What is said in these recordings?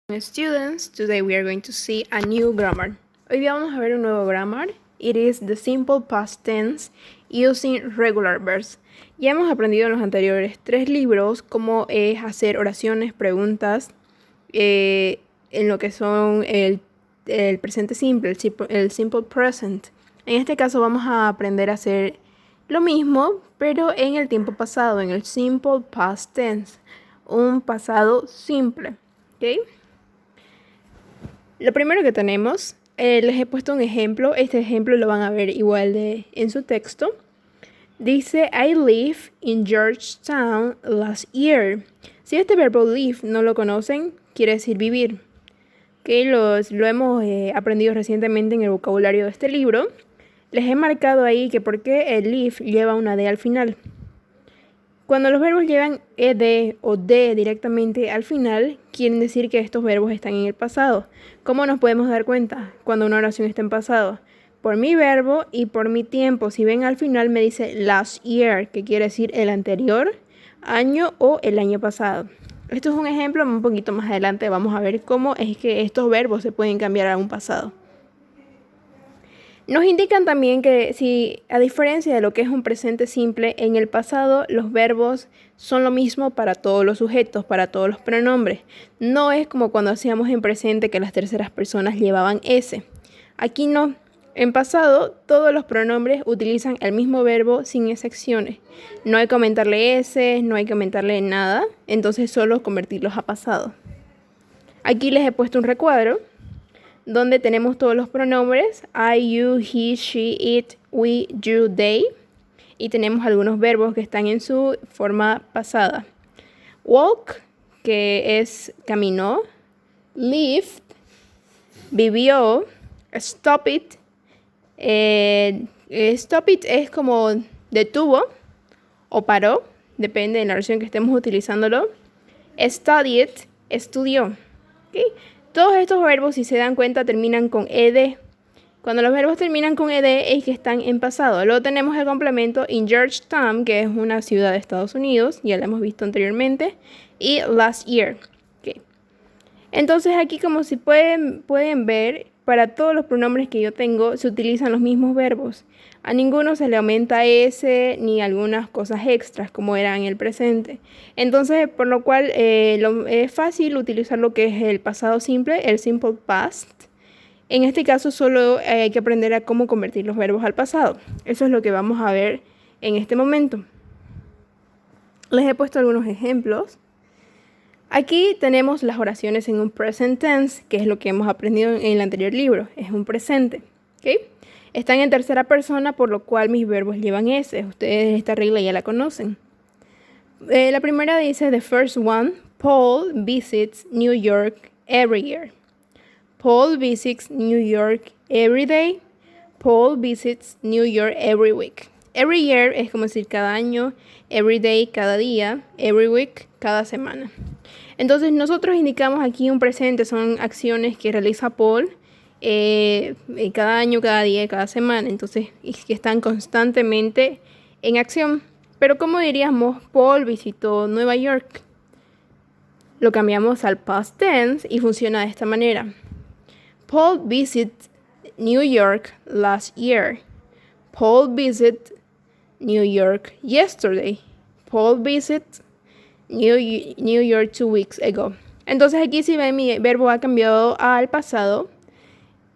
Students, today we are going to see a new grammar. Hoy día vamos a ver un nuevo grammar. It is the simple past tense using regular verbs. Ya hemos aprendido en los anteriores 3 libros cómo es hacer oraciones, preguntas, en lo que son el presente simple, el simple present. En este caso vamos a aprender a hacer lo mismo, pero en el tiempo pasado, en el simple past tense, un pasado simple. ¿Ok? Lo primero que tenemos, les he puesto un ejemplo. Este ejemplo lo van a ver igual en su texto. Dice, I live in Georgetown last year. Si este verbo live no lo conocen, quiere decir vivir. Okay, lo hemos aprendido recientemente en el vocabulario de este libro. Les he marcado ahí que por qué el live lleva una D al final. Cuando los verbos llevan ed o d directamente al final, quieren decir que estos verbos están en el pasado. ¿Cómo nos podemos dar cuenta cuando una oración está en pasado? Por mi verbo y por mi tiempo. Si ven al final me dice last year, que quiere decir el anterior año o el año pasado. Esto es un ejemplo, un poquito más adelante vamos a ver cómo es que estos verbos se pueden cambiar a un pasado. Nos indican también que si, a diferencia de lo que es un presente simple, en el pasado los verbos son lo mismo para todos los sujetos, para todos los pronombres. No es como cuando hacíamos en presente que las terceras personas llevaban S. Aquí no. En pasado, todos los pronombres utilizan el mismo verbo sin excepciones. No hay que aumentarle S, no hay que aumentarle nada, entonces solo convertirlos a pasado. Aquí les he puesto un recuadro donde tenemos todos los pronombres, I, you, he, she, it, we, you, they. Y tenemos algunos verbos que están en su forma pasada. Walk, que es caminó. Lived, vivió. Stop it. Stop it es como detuvo o paró, depende de la versión que estemos utilizándolo. Studied, estudió. ¿Okay? Todos estos verbos, si se dan cuenta, terminan con ed. Cuando los verbos terminan con ed es que están en pasado. Luego tenemos el complemento in Georgetown, que es una ciudad de Estados Unidos, ya la hemos visto anteriormente, y last year. Okay. Entonces aquí, como si pueden ver, para todos los pronombres que yo tengo se utilizan los mismos verbos. A ninguno se le aumenta S ni algunas cosas extras como era en el presente. Entonces, por lo cual es fácil utilizar lo que es el pasado simple, el simple past. En este caso solo hay que aprender a cómo convertir los verbos al pasado. Eso es lo que vamos a ver en este momento. Les he puesto algunos ejemplos. Aquí tenemos las oraciones en un present tense, que es lo que hemos aprendido en el anterior libro. Es un presente. ¿Okay? Están en tercera persona, por lo cual mis verbos llevan S. Ustedes esta regla ya la conocen. La primera dice, the first one, Paul visits New York every year. Paul visits New York every day. Paul visits New York every week. Every year es como decir cada año, every day cada día, every week cada semana. Entonces nosotros indicamos aquí un presente, son acciones que realiza Paul cada año, cada día, cada semana. Entonces que están constantemente en acción. Pero como diríamos, Paul visitó Nueva York. Lo cambiamos al past tense y funciona de esta manera. Paul visited New York last year. Paul visited New York yesterday. Paul visited New York 2 weeks ago. Entonces aquí si ven mi verbo ha cambiado al pasado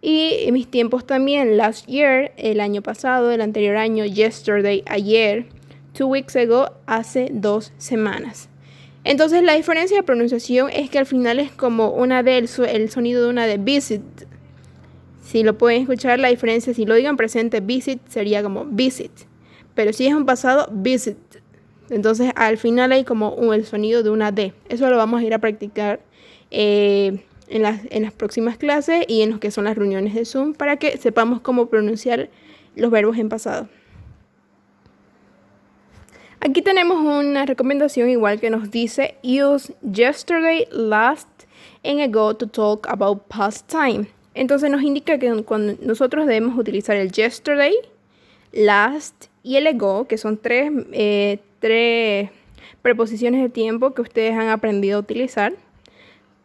y mis tiempos también. Last year, el año pasado, el anterior año. Yesterday, ayer. 2 weeks ago, hace 2 semanas. Entonces la diferencia de pronunciación es que al final es como una D, el sonido de una D, visit. Si lo pueden escuchar, la diferencia, si lo digo en presente, visit, sería como visit. Pero si es un pasado, visit. Entonces al final hay como el sonido de una D. Eso lo vamos a ir a practicar en las próximas clases y en lo que son las reuniones de Zoom para que sepamos cómo pronunciar los verbos en pasado. Aquí tenemos una recomendación igual que nos dice use yesterday, last and ago to talk about past time. Entonces nos indica que cuando nosotros debemos utilizar el yesterday, last y el ago, que son tres preposiciones de tiempo que ustedes han aprendido a utilizar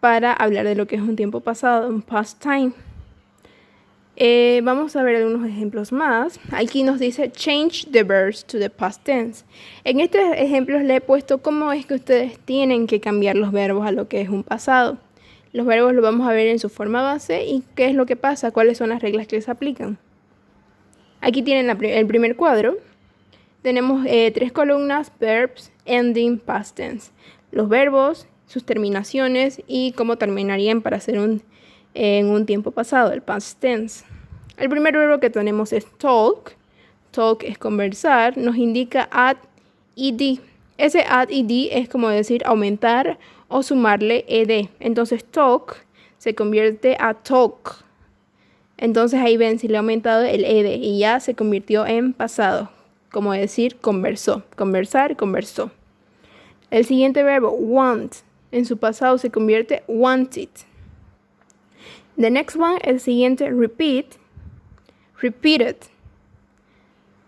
para hablar de lo que es un tiempo pasado, un past time. Vamos a ver algunos ejemplos más. Aquí nos dice change the verbs to the past tense. En estos ejemplos le he puesto cómo es que ustedes tienen que cambiar los verbos a lo que es un pasado. Los verbos los vamos a ver en su forma base y qué es lo que pasa, cuáles son las reglas que les aplican. Aquí tienen el primer cuadro. Tenemos 3 columnas, verbs, ending, past tense. Los verbos, sus terminaciones y cómo terminarían para hacer en un tiempo pasado, el past tense. El primer verbo que tenemos es talk. Talk es conversar, nos indica add ed. Ese add ed es como decir aumentar o sumarle ed. Entonces talk se convierte a talk. Entonces ahí ven si le ha aumentado el ed y ya se convirtió en pasado. Como decir conversó, conversar, conversó. El siguiente verbo, want, en su pasado se convierte wanted. The next one, el siguiente, repeat, repeated.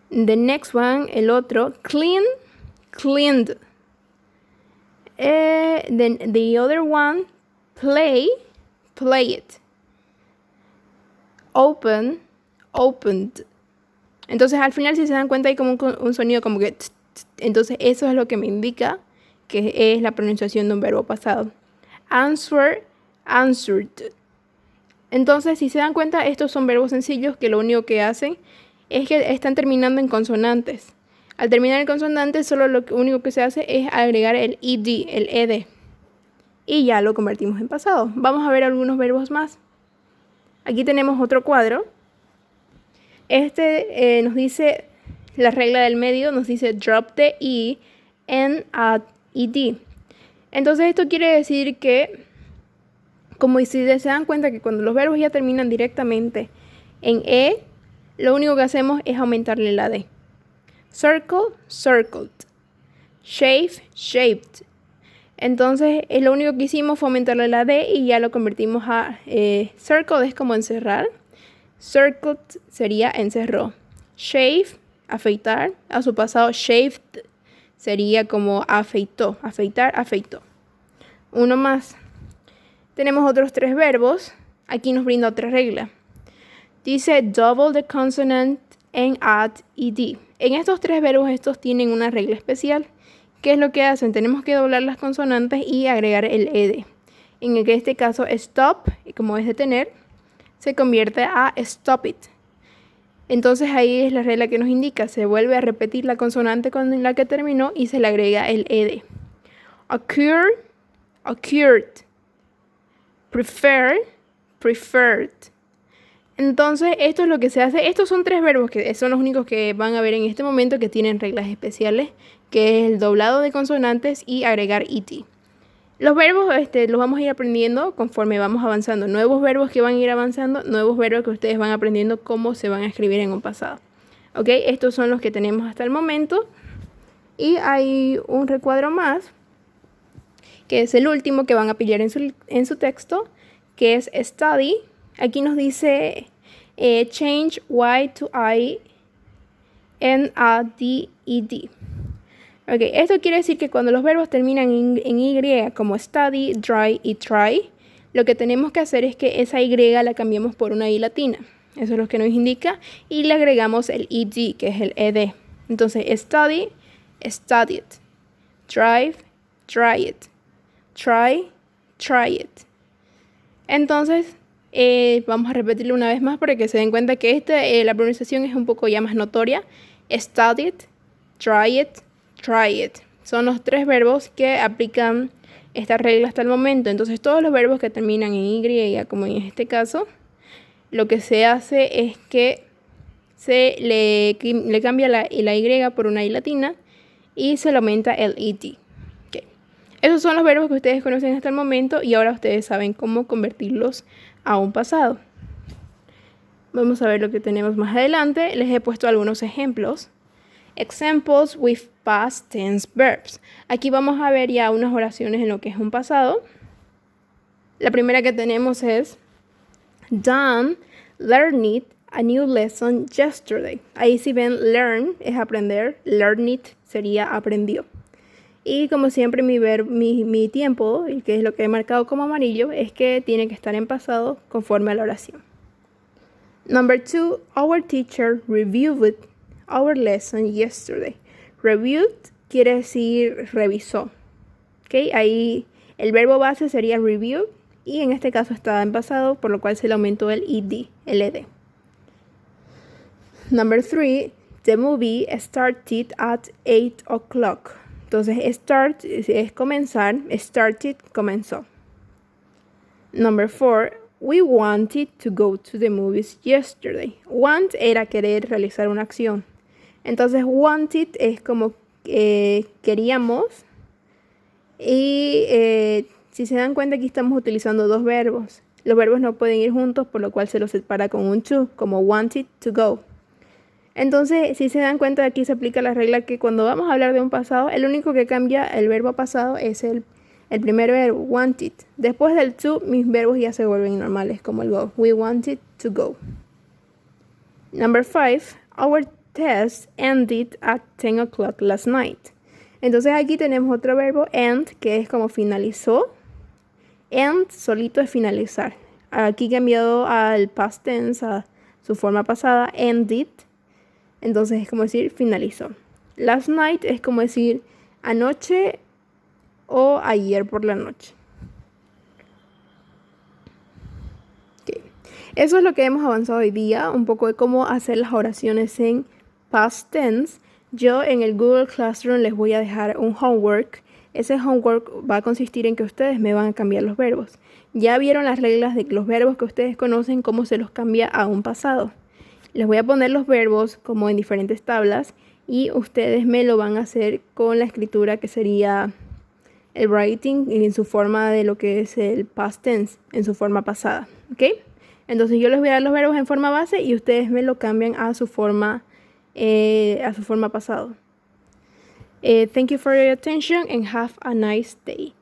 The next one, el otro, clean, cleaned. Then the other one, play, played. Open, opened. Entonces al final si se dan cuenta hay como un sonido como que entonces eso es lo que me indica que es la pronunciación de un verbo pasado. Answer, answered. Entonces si se dan cuenta estos son verbos sencillos que lo único que hacen es que están terminando en consonantes. Al terminar en consonantes solo lo único que se hace es agregar el ed, el ed. Y ya lo convertimos en pasado. Vamos a ver algunos verbos más. Aquí tenemos otro cuadro. Nos dice la regla del medio, nos dice drop the e and add ed. Entonces esto quiere decir que, como si se dan cuenta que cuando los verbos ya terminan directamente en e, lo único que hacemos es aumentarle la d. Circle, circled. Shave, shaved. Entonces lo único que hicimos fue aumentarle la d y ya lo convertimos a circle, es como encerrar. Circled sería encerró. Shave, afeitar. A su pasado shaved sería como afeitó. Afeitar, afeitó. Uno más. Tenemos otros 3 verbos. Aquí nos brinda otra regla. Dice double the consonant and add ed. En estos 3 verbos estos tienen una regla especial. ¿Qué es lo que hacen? Tenemos que doblar las consonantes y agregar el ed. En este caso stop, como es detener, se convierte a stop it. Entonces ahí es la regla que nos indica. Se vuelve a repetir la consonante con la que terminó y se le agrega el ed. Occur, occurred. Prefer, preferred. Entonces esto es lo que se hace. Estos son 3 verbos que son los únicos que van a ver en este momento que tienen reglas especiales, que es el doblado de consonantes y agregar ed. Los verbos los vamos a ir aprendiendo conforme vamos avanzando. Nuevos verbos que van a ir avanzando, nuevos verbos que ustedes van aprendiendo cómo se van a escribir en un pasado. ¿Ok? Estos son los que tenemos hasta el momento. Y hay un recuadro más, que es el último que van a pillar en su texto, que es study. Aquí nos dice change y to I and add the ed. Ok, esto quiere decir que cuando los verbos terminan en y, como study, dry y try, lo que tenemos que hacer es que esa y la cambiamos por una i latina. Eso es lo que nos indica. Y le agregamos el ed, que es el ed. Entonces, study, studied. Drive, dried. Try, tried. Entonces, vamos a repetirlo una vez más para que se den cuenta que la pronunciación es un poco ya más notoria. Studied, tried, try it. Son los 3 verbos que aplican esta regla hasta el momento. Entonces todos los verbos que terminan en y, como en este caso, lo que se hace es que se le cambia la y por una i latina y se le aumenta el ed. Okay. Esos son los verbos que ustedes conocen hasta el momento y ahora ustedes saben cómo convertirlos a un pasado. Vamos a ver lo que tenemos más adelante. Les he puesto algunos ejemplos. Examples with past tense verbs. Aquí vamos a ver ya unas oraciones en lo que es un pasado. La primera que tenemos es Dan learned a new lesson yesterday. Ahí si ven learn es aprender, learn it sería aprendió. Y como siempre mi tiempo, y que es lo que he marcado como amarillo, es que tiene que estar en pasado conforme a la oración. Number 2, our teacher reviewed our lesson yesterday. Reviewed quiere decir revisó. ¿Okay? Ahí el verbo base sería review y en este caso está en pasado, por lo cual se le aumentó el ed. Number 3, the movie started at 8 o'clock. Entonces, start es comenzar, started, comenzó. Number 4, we wanted to go to the movies yesterday. Want era querer realizar una acción. Entonces, wanted es como queríamos. Y si se dan cuenta, aquí estamos utilizando dos verbos. Los verbos no pueden ir juntos, por lo cual se los separa con un to, como wanted to go. Entonces, si se dan cuenta, aquí se aplica la regla que cuando vamos a hablar de un pasado, el único que cambia el verbo pasado es el primer verbo, wanted. Después del to, mis verbos ya se vuelven normales, como el go. We wanted to go. Number 5, our test ended at 10 o'clock last night. Entonces aquí tenemos otro verbo, end, que es como finalizó. End solito es finalizar. Aquí cambiado al past tense, a su forma pasada, ended. Entonces es como decir finalizó. Last night es como decir anoche o ayer por la noche. Okay. Eso es lo que hemos avanzado hoy día, un poco de cómo hacer las oraciones en past tense. Yo en el Google Classroom les voy a dejar un homework. Ese homework va a consistir en que ustedes me van a cambiar los verbos. Ya vieron las reglas de los verbos que ustedes conocen, cómo se los cambia a un pasado. Les voy a poner los verbos como en diferentes tablas y ustedes me lo van a hacer con la escritura que sería el writing en su forma de lo que es el past tense, en su forma pasada. ¿Ok? Entonces yo les voy a dar los verbos en forma base y ustedes me lo cambian a su forma pasado. Thank you for your attention and have a nice day.